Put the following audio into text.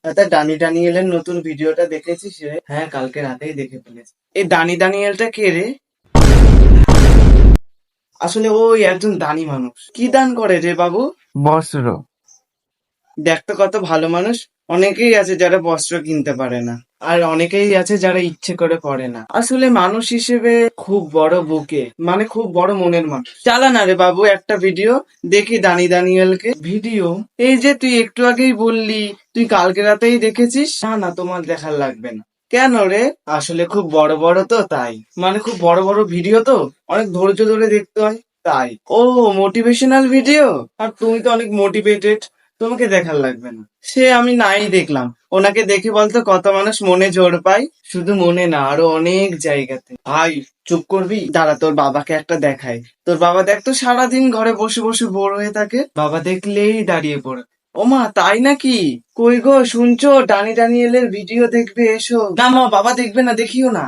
তা ডানি ডানিয়েলের নতুন ভিডিওটা দেখেছিস রে? হ্যাঁ, কালকে রাতেই দেখে ফেলেছি। এই ডানি ডানিয়েলটা কে রে? আসলে ওই একজন দানি মানুষ। কি দান করে রে বাবু? বস্ত্র। দেখতে কত ভালো মানুষ। অনেকেই আছে যারা বস্ত্র কিনতে পারে না, আর অনেকেই আছে যারা ইচ্ছে করে পড়ে না। আসলে মানুষ হিসেবে খুব বড় বুকে, মানে খুব বড় মনের মানুষ। চালা না রে বাবু একটা ভিডিও দেখি দানি দানিয়েলকে। ভিডিও? এই যে তুই একটু আগেই বললি তুই কালকে রাতেই দেখেছিস। না না, তোমার দেখার লাগবে না। কেন রে? আসলে খুব বড় বড় তো তাই, মানে খুব বড় বড় ভিডিও তো, অনেক ধৈর্য ধরে দেখতে হয় তাই। ও, মোটিভেশনাল ভিডিও। আর তুমি তো অনেক মোটিভেটেড, তোমাকে দেখার লাগবে না। সে আমি নাই দেখলাম। ওনাকে দেখে বলতো কত মানুষ মনে জোর পায়, শুধু মনে না আরো অনেক জায়গাতে। ভাই, চুপ করবি? দাঁড়া, তোর বাবাকে একটা দেখাই। তোর বাবা দেখ তো সারাদিন ঘরে বসে বসে বোর হয়ে থাকে, বাবা দেখলেই দাঁড়িয়ে পড়ে। ওমা, তাই নাকি? কই গো, শুনছো? ডানি ডানিয়েলের ভিডিও দেখবে, এসো। না মা, বাবা দেখবে না, দেখিও না।